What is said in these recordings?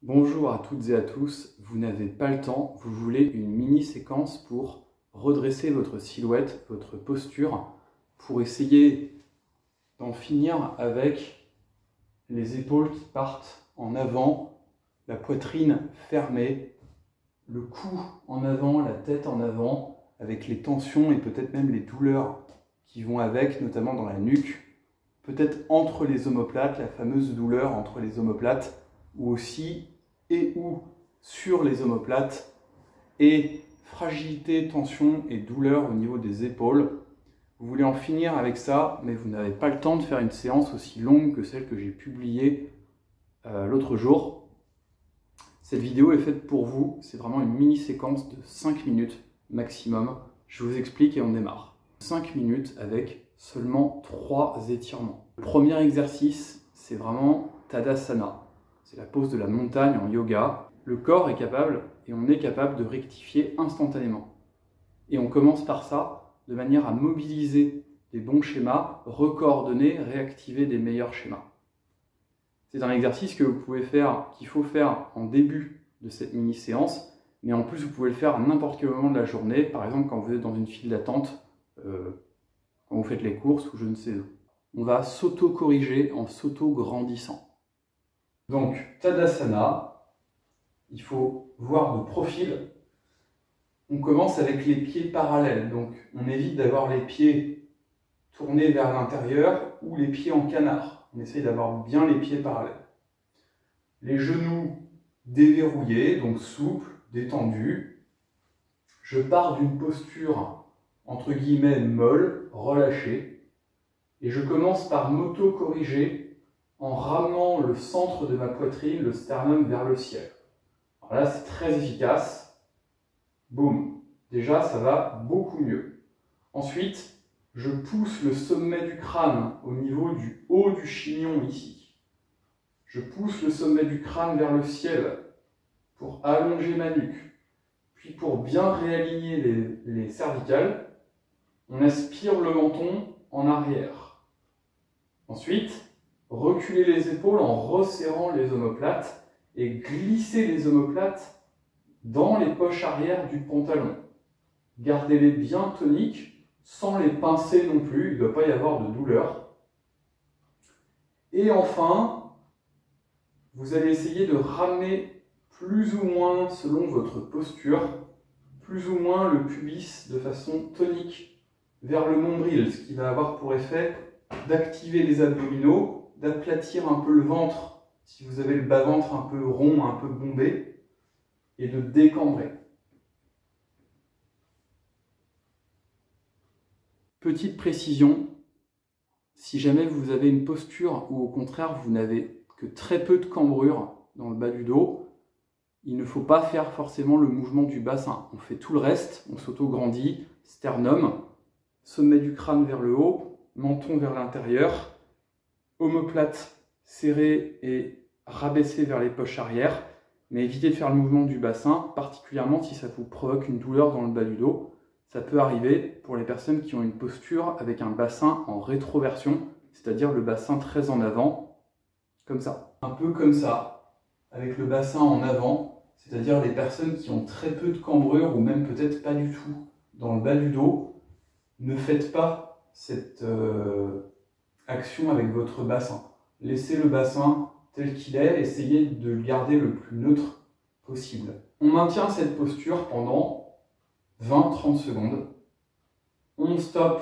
Bonjour à toutes et à tous, vous n'avez pas le temps, vous voulez une mini-séquence pour redresser votre silhouette, votre posture, pour essayer d'en finir avec les épaules qui partent en avant, la poitrine fermée, le cou en avant, la tête en avant, avec les tensions et peut-être même les douleurs qui vont avec, notamment dans la nuque, peut-être entre les omoplates, la fameuse douleur entre les omoplates, ou aussi et ou sur les omoplates, et fragilité, tension et douleur au niveau des épaules. Vous voulez en finir avec ça, mais vous n'avez pas le temps de faire une séance aussi longue que celle que j'ai publiée l'autre jour. Cette vidéo est faite pour vous, c'est vraiment une mini-séquence de 5 minutes maximum. Je vous explique et on démarre. 5 minutes avec seulement 3 étirements. Le premier exercice, c'est vraiment Tadasana. C'est la pose de la montagne en yoga. Le corps est capable, et on est capable de rectifier instantanément. Et on commence par ça, de manière à mobiliser des bons schémas, recoordonner, réactiver des meilleurs schémas. C'est un exercice que vous pouvez faire, qu'il faut faire en début de cette mini-séance, mais en plus vous pouvez le faire à n'importe quel moment de la journée, par exemple quand vous êtes dans une file d'attente, quand vous faites les courses ou je ne sais où. On va s'auto-corriger en s'auto-grandissant. Donc, Tadasana, il faut voir de profil. On commence avec les pieds parallèles, donc on évite d'avoir les pieds tournés vers l'intérieur ou les pieds en canard. On essaye d'avoir bien les pieds parallèles. Les genoux déverrouillés, donc souples, détendus. Je pars d'une posture, entre guillemets, molle, relâchée, et je commence par m'auto-corriger en ramenant le centre de ma poitrine, le sternum, vers le ciel. Alors là, c'est très efficace. Boum. Déjà, ça va beaucoup mieux. Ensuite, je pousse le sommet du crâne au niveau du haut du chignon ici. Je pousse le sommet du crâne vers le ciel pour allonger ma nuque. Puis pour bien réaligner les cervicales, on aspire le menton en arrière. Ensuite, reculer les épaules en resserrant les omoplates et glisser les omoplates dans les poches arrière du pantalon. Gardez-les bien toniques, sans les pincer non plus, il ne doit pas y avoir de douleur. Et enfin, vous allez essayer de ramener plus ou moins, selon votre posture, plus ou moins le pubis de façon tonique vers le nombril, ce qui va avoir pour effet d'activer les abdominaux, d'aplatir un peu le ventre, si vous avez le bas-ventre un peu rond, un peu bombé, et de décambrer. Petite précision, si jamais vous avez une posture où au contraire vous n'avez que très peu de cambrure dans le bas du dos, il ne faut pas faire forcément le mouvement du bassin. On fait tout le reste, on s'auto-grandit, sternum, sommet du crâne vers le haut, menton vers l'intérieur, omoplate serrée et rabaissée vers les poches arrière, mais évitez de faire le mouvement du bassin, particulièrement si ça vous provoque une douleur dans le bas du dos. Ça peut arriver pour les personnes qui ont une posture avec un bassin en rétroversion, c'est-à-dire le bassin très en avant, comme ça. Un peu comme ça, avec le bassin en avant, c'est-à-dire les personnes qui ont très peu de cambrure ou même peut-être pas du tout dans le bas du dos. Ne faites pas cette action avec votre bassin. Laissez le bassin tel qu'il est, essayez de le garder le plus neutre possible. On maintient cette posture pendant 20-30 secondes. On stoppe,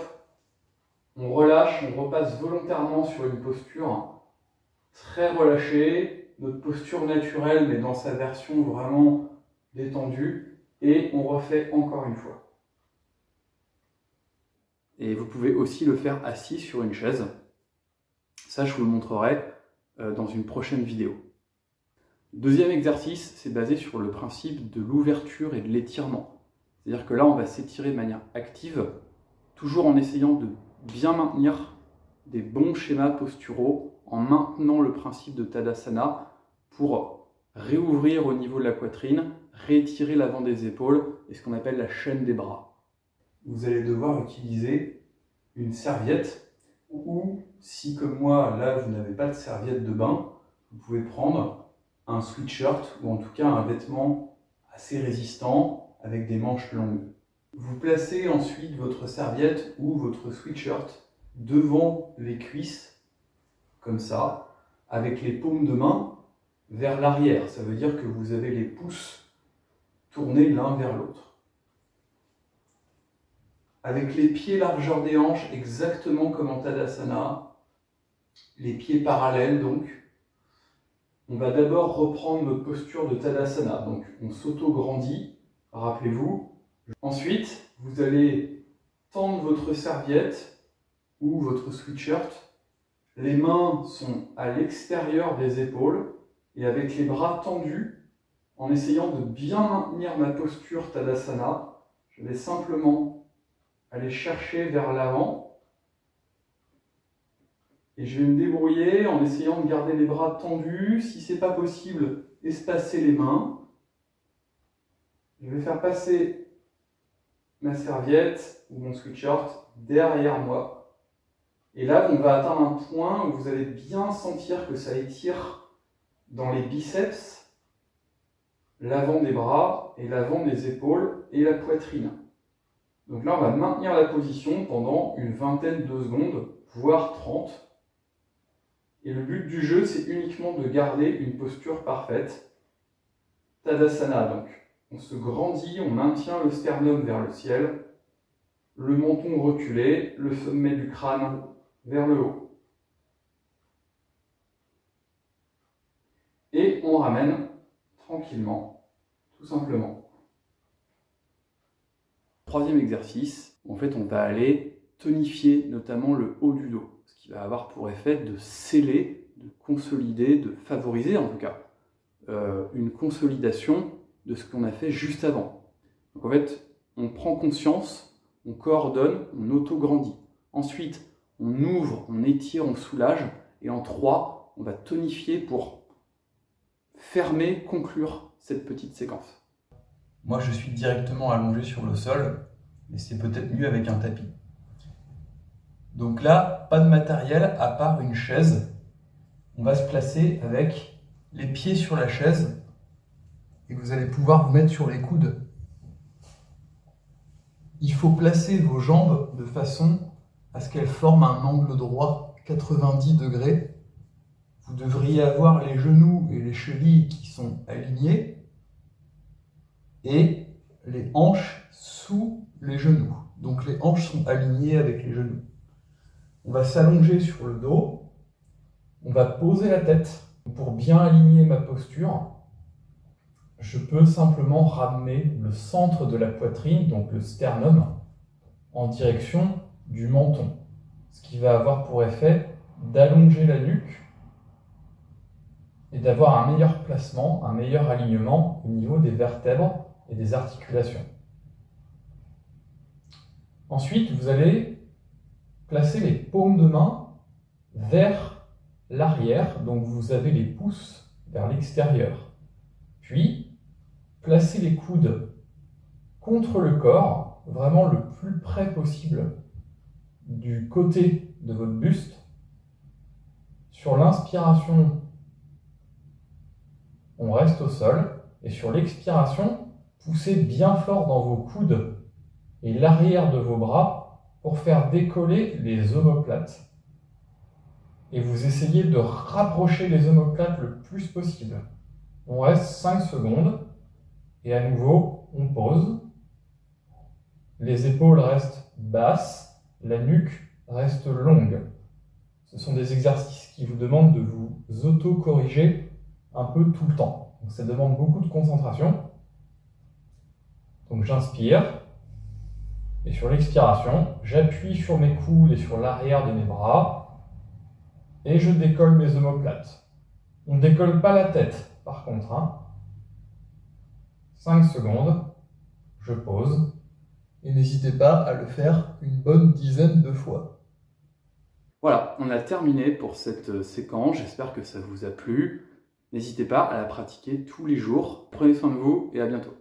on relâche, on repasse volontairement sur une posture très relâchée, notre posture naturelle mais dans sa version vraiment détendue, et on refait encore une fois. Et vous pouvez aussi le faire assis sur une chaise. Ça, je vous le montrerai dans une prochaine vidéo. Deuxième exercice, c'est basé sur le principe de l'ouverture et de l'étirement. C'est-à-dire que là, on va s'étirer de manière active, toujours en essayant de bien maintenir des bons schémas posturaux, en maintenant le principe de Tadasana pour réouvrir au niveau de la poitrine, réétirer l'avant des épaules et ce qu'on appelle la chaîne des bras. Vous allez devoir utiliser une serviette ou, si comme moi, là, vous n'avez pas de serviette de bain, vous pouvez prendre un sweatshirt ou en tout cas un vêtement assez résistant avec des manches longues. Vous placez ensuite votre serviette ou votre sweatshirt devant les cuisses, comme ça, avec les paumes de main vers l'arrière. Ça veut dire que vous avez les pouces tournés l'un vers l'autre. Avec les pieds largeur des hanches, exactement comme en Tadasana, les pieds parallèles donc. On va d'abord reprendre notre posture de Tadasana. Donc on s'auto-grandit, rappelez-vous. Ensuite, vous allez tendre votre serviette ou votre sweatshirt. Les mains sont à l'extérieur des épaules et avec les bras tendus, en essayant de bien maintenir ma posture Tadasana, je vais simplement aller chercher vers l'avant et je vais me débrouiller en essayant de garder les bras tendus. Si ce n'est pas possible, espacer les mains. Je vais faire passer ma serviette ou mon sweatshirt derrière moi. Et là, on va atteindre un point où vous allez bien sentir que ça étire dans les biceps, l'avant des bras et l'avant des épaules et la poitrine. Donc là, on va maintenir la position pendant une vingtaine de secondes, voire 30. Et le but du jeu, c'est uniquement de garder une posture parfaite. Tadasana, donc. On se grandit, on maintient le sternum vers le ciel, le menton reculé, le sommet du crâne vers le haut. Et on ramène tranquillement, tout simplement. Troisième exercice, en fait, on va aller tonifier notamment le haut du dos, ce qui va avoir pour effet de sceller, de consolider, de favoriser en tout cas une consolidation de ce qu'on a fait juste avant. Donc en fait, on prend conscience, on coordonne, on auto-grandit. Ensuite, on ouvre, on étire, on soulage. Et en 3, on va tonifier pour fermer, conclure cette petite séquence. Moi, je suis directement allongé sur le sol, mais c'est peut-être mieux avec un tapis. Donc là, pas de matériel à part une chaise. On va se placer avec les pieds sur la chaise et vous allez pouvoir vous mettre sur les coudes. Il faut placer vos jambes de façon à ce qu'elles forment un angle droit 90 degrés. Vous devriez avoir les genoux et les chevilles qui sont alignés et les hanches sous les genoux. Donc les hanches sont alignées avec les genoux. On va s'allonger sur le dos. On va poser la tête. Pour bien aligner ma posture, je peux simplement ramener le centre de la poitrine, donc le sternum, en direction du menton. Ce qui va avoir pour effet d'allonger la nuque et d'avoir un meilleur placement, un meilleur alignement au niveau des vertèbres et des articulations. Ensuite, vous allez placer les paumes de main vers l'arrière, donc vous avez les pouces vers l'extérieur. Puis, placez les coudes contre le corps, vraiment le plus près possible du côté de votre buste. Sur l'inspiration, on reste au sol, et sur l'expiration, poussez bien fort dans vos coudes et l'arrière de vos bras pour faire décoller les omoplates. Et vous essayez de rapprocher les omoplates le plus possible. On reste 5 secondes, et à nouveau, on pose. Les épaules restent basses, la nuque reste longue. Ce sont des exercices qui vous demandent de vous auto-corriger un peu tout le temps. Donc ça demande beaucoup de concentration. Donc j'inspire, et sur l'expiration, j'appuie sur mes coudes et sur l'arrière de mes bras, et je décolle mes omoplates. On ne décolle pas la tête, par contre. 5 secondes, je pose, et n'hésitez pas à le faire une bonne dizaine de fois. Voilà, on a terminé pour cette séquence, j'espère que ça vous a plu. N'hésitez pas à la pratiquer tous les jours. Prenez soin de vous et à bientôt.